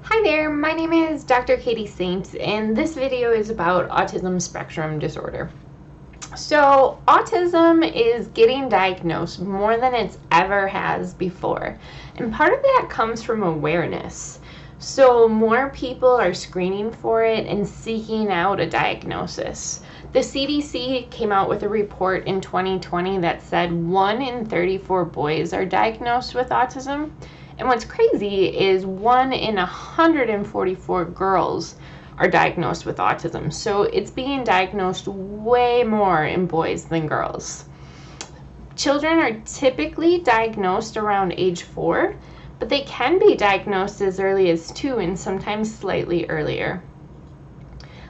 Hi there, my name is Dr. Katie Saint, and this video is about autism spectrum disorder. So, autism is getting diagnosed more than it's ever has before, and part of that comes from awareness. So, more people are screening for it and seeking out a diagnosis. The CDC came out with a report in 2020 that said 1 in 34 boys are diagnosed with autism. And what's crazy is 1 in 144 girls are diagnosed with autism. So it's being diagnosed way more in boys than girls. Children are typically diagnosed around age 4, but they can be diagnosed as early as 2 and sometimes slightly earlier.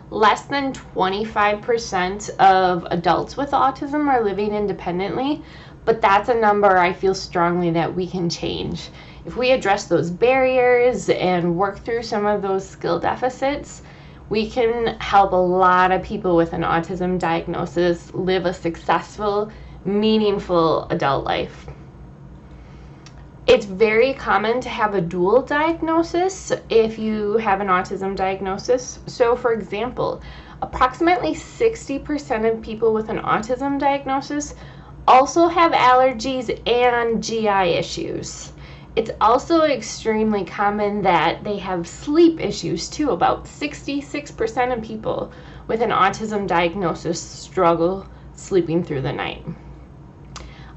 Less than 25% of adults with autism are living independently, but that's a number I feel strongly that we can change. If we address those barriers and work through some of those skill deficits, we can help a lot of people with an autism diagnosis live a successful, meaningful adult life. It's very common to have a dual diagnosis if you have an autism diagnosis. So, for example, approximately 60% of people with an autism diagnosis also have allergies and GI issues. It's also extremely common that they have sleep issues too. About 66% of people with an autism diagnosis struggle sleeping through the night.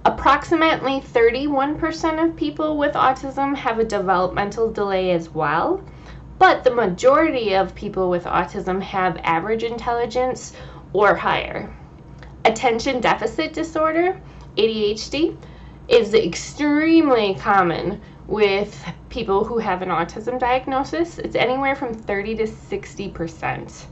Approximately 31% of people with autism have a developmental delay as well, but the majority of people with autism have average intelligence or higher. Attention deficit disorder, ADHD, is extremely common with people who have an autism diagnosis. It's anywhere from 30 to 60%.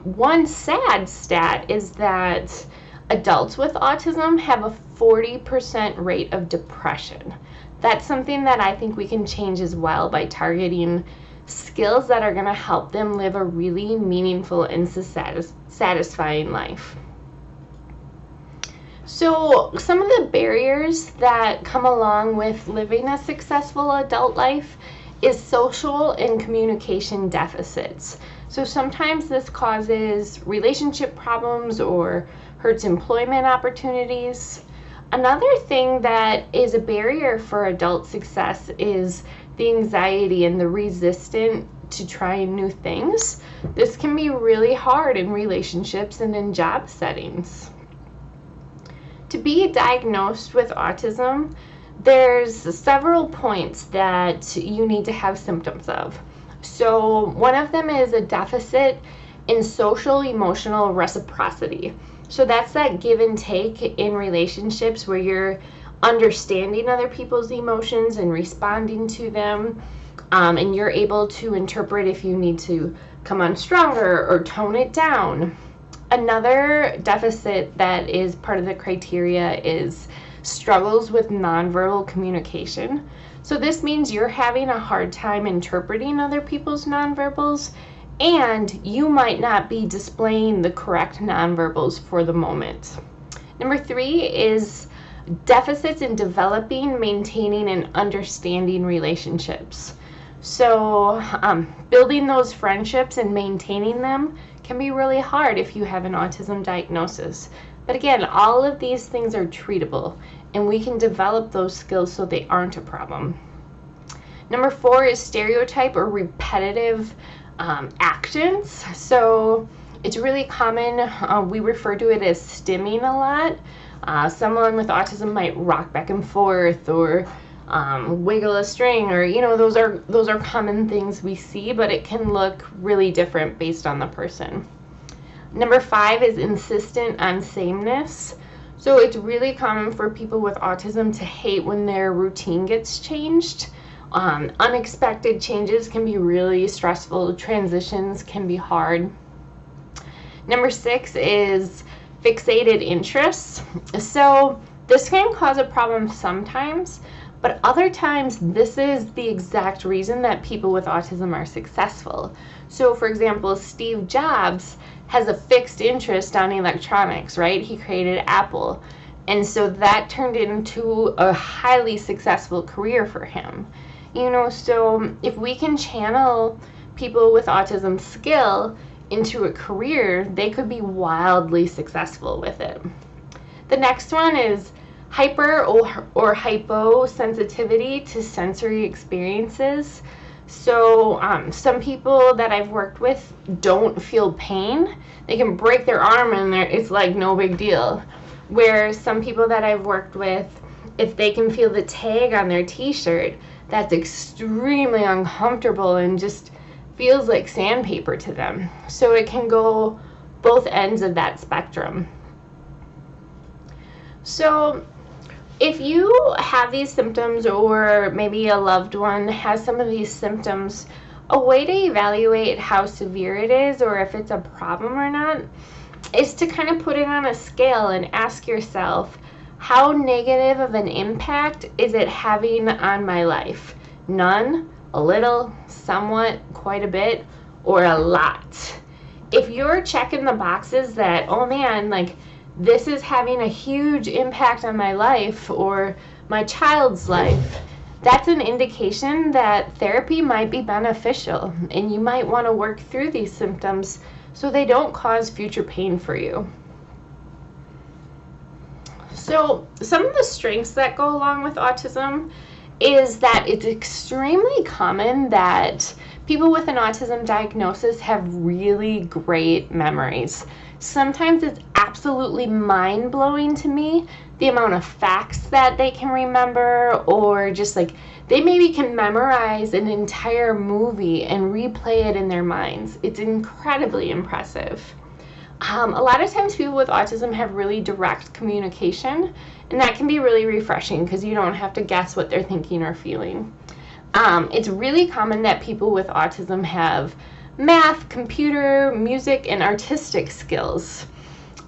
One sad stat is that adults with autism have a 40% rate of depression. That's something that I think we can change as well by targeting skills that are going to help them live a really meaningful and satisfying life. So some of the barriers that come along with living a successful adult life is social and communication deficits. So sometimes this causes relationship problems or hurts employment opportunities. Another thing that is a barrier for adult success is the anxiety and the resistance to trying new things. This can be really hard in relationships and in job settings. To be diagnosed with autism, there's several points that you need to have symptoms of. So one of them is a deficit in social emotional reciprocity. So that's that give and take in relationships where you're understanding other people's emotions and responding to them, and you're able to interpret if you need to come on stronger or tone it down. Another deficit that is part of the criteria is struggles with nonverbal communication. So this means you're having a hard time interpreting other people's nonverbals, and you might not be displaying the correct nonverbals for the moment. Number 3 is deficits in developing, maintaining, and understanding relationships. So building those friendships and maintaining them can be really hard if you have an autism diagnosis. But again, all of these things are treatable, and we can develop those skills so they aren't a problem. Number 4 is stereotype or repetitive actions. So it's really common, we refer to it as stimming a lot. Someone with autism might rock back and forth or wiggle a string, or those are common things we see, but it can look really different based on the person. Number 5 is insistent on sameness. So it's really common for people with autism to hate when their routine gets changed. Unexpected changes can be really stressful. Transitions can be hard. Number 6 is fixated interests. So this can cause a problem sometimes, but other times this is the exact reason that people with autism are successful. So for example, Steve Jobs has a fixed interest on electronics, right? He created Apple. And so that turned into a highly successful career for him. So if we can channel people with autism skill into a career, they could be wildly successful with it. The next one is hyper or hypo sensitivity to sensory experiences. So some people that I've worked with don't feel pain. They can break their arm and it's like no big deal. Where some people that I've worked with, if they can feel the tag on their t-shirt, that's extremely uncomfortable and just feels like sandpaper to them. So it can go both ends of that spectrum. So if you have these symptoms, or maybe a loved one has some of these symptoms, a way to evaluate how severe it is or if it's a problem or not is to kind of put it on a scale and ask yourself, how negative of an impact is it having on my life? None, a little, somewhat, quite a bit, or a lot? If you're checking the boxes that, oh man, like this is having a huge impact on my life or my child's life, that's an indication that therapy might be beneficial, and you might want to work through these symptoms so they don't cause future pain for you. So some of the strengths that go along with autism is that it's extremely common that people with an autism diagnosis have really great memories. Sometimes it's absolutely mind-blowing to me the amount of facts that they can remember, or just like they maybe can memorize an entire movie and replay it in their minds. It's incredibly impressive. A lot of times people with autism have really direct communication, and that can be really refreshing because you don't have to guess what they're thinking or feeling. It's really common that people with autism have math, computer, music, and artistic skills.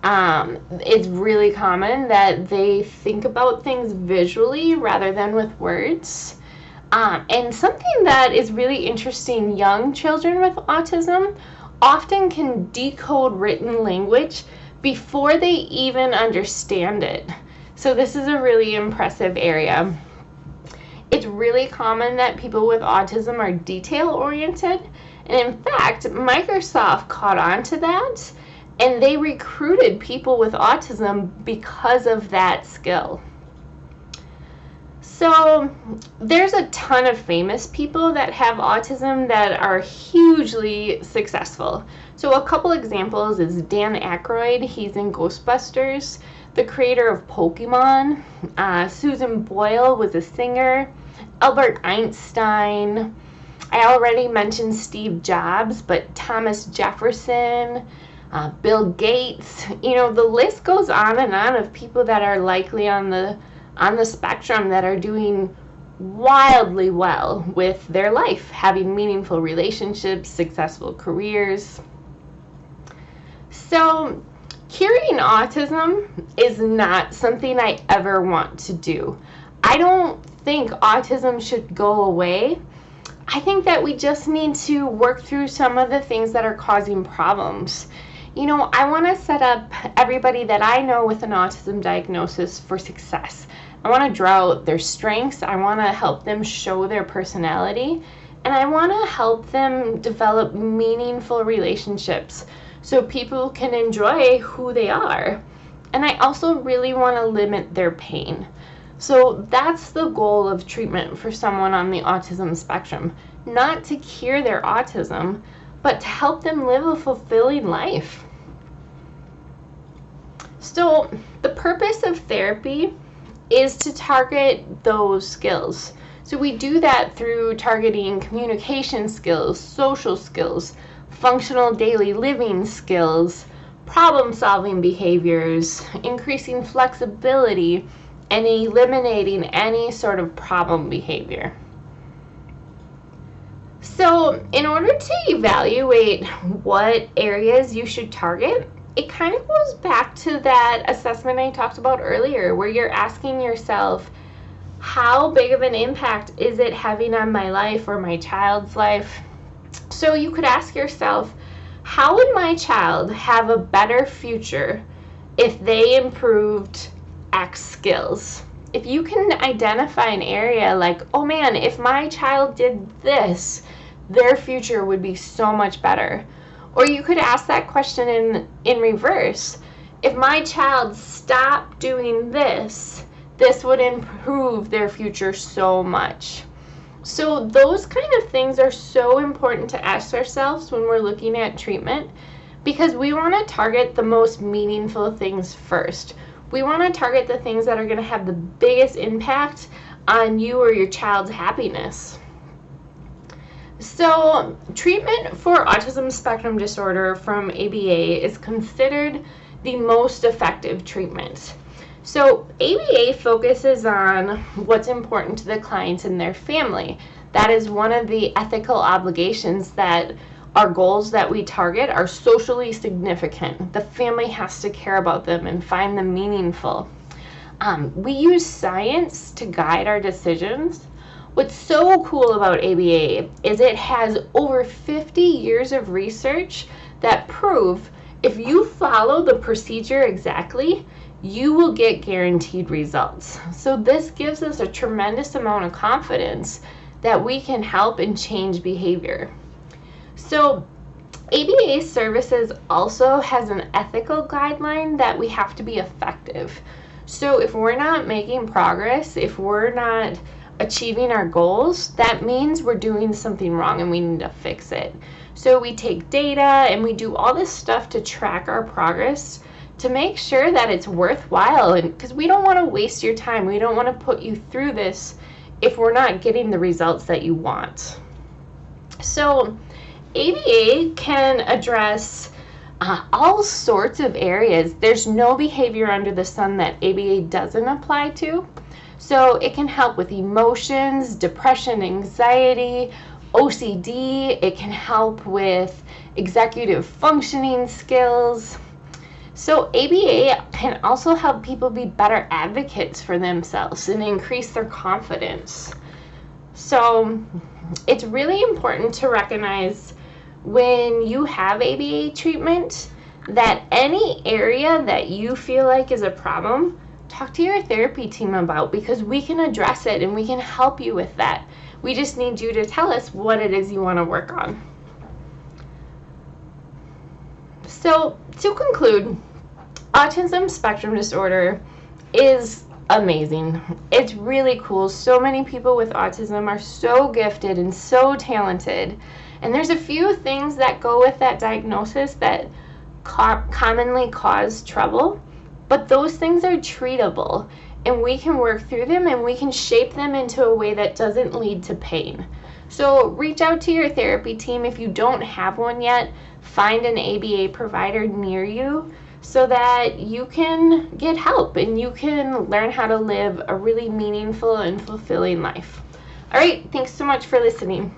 It's really common that they think about things visually rather than with words. And something that is really interesting, young children with autism often can decode written language before they even understand it. So this is a really impressive area. It's really common that people with autism are detail-oriented, and in fact, Microsoft caught on to that, and they recruited people with autism because of that skill. So there's a ton of famous people that have autism that are hugely successful. So a couple examples is Dan Aykroyd. He's in Ghostbusters. The creator of Pokemon. Susan Boyle was a singer. Albert Einstein. I already mentioned Steve Jobs, but Thomas Jefferson, Bill Gates. The list goes on and on of people that are likely on the spectrum that are doing wildly well with their life, having meaningful relationships, successful careers. So curing autism is not something I ever want to do. I don't think autism should go away. I think that we just need to work through some of the things that are causing problems. I want to set up everybody that I know with an autism diagnosis for success. I want to draw out their strengths. I want to help them show their personality. And I want to help them develop meaningful relationships so people can enjoy who they are. And I also really want to limit their pain. So that's the goal of treatment for someone on the autism spectrum. Not to cure their autism, but to help them live a fulfilling life. So the purpose of therapy is to target those skills. So we do that through targeting communication skills, social skills, functional daily living skills, problem-solving behaviors, increasing flexibility, and eliminating any sort of problem behavior. So in order to evaluate what areas you should target, it kind of goes back to that assessment I talked about earlier, where you're asking yourself, how big of an impact is it having on my life or my child's life? So you could ask yourself, how would my child have a better future if they improved X skills? if you can identify an area like, oh man, if my child did this, their future would be so much better. Or you could ask that question in reverse. If my child stopped doing this, this would improve their future so much. So those kind of things are so important to ask ourselves when we're looking at treatment, because we want to target the most meaningful things first. We want to target the things that are going to have the biggest impact on you or your child's happiness. So treatment for autism spectrum disorder from ABA is considered the most effective treatment. So ABA focuses on what's important to the clients and their family. That is one of the ethical obligations that our goals that we target are socially significant. The family has to care about them and find them meaningful. We use science to guide our decisions. What's so cool about ABA is it has over 50 years of research that prove if you follow the procedure exactly, you will get guaranteed results. So this gives us a tremendous amount of confidence that we can help and change behavior. So ABA Services also has an ethical guideline that we have to be effective. So if we're not making progress, if we're not achieving our goals, that means we're doing something wrong and we need to fix it. So we take data and we do all this stuff to track our progress to make sure that it's worthwhile, and because we don't want to waste your time. We don't want to put you through this if we're not getting the results that you want. So ABA can address all sorts of areas. There's no behavior under the sun that ABA doesn't apply to. So it can help with emotions, depression, anxiety, OCD. It can help with executive functioning skills. So ABA can also help people be better advocates for themselves and increase their confidence. So it's really important to recognize when you have ABA treatment that any area that you feel like is a problem, talk to your therapy team about, because we can address it and we can help you with that. We just need you to tell us what it is you want to work on. So to conclude, autism spectrum disorder is amazing. It's really cool. So many people with autism are so gifted and so talented. And there's a few things that go with that diagnosis that commonly cause trouble, but those things are treatable and we can work through them and we can shape them into a way that doesn't lead to pain. So reach out to your therapy team. If you don't have one yet, find an ABA provider near you so that you can get help and you can learn how to live a really meaningful and fulfilling life. All right, thanks so much for listening.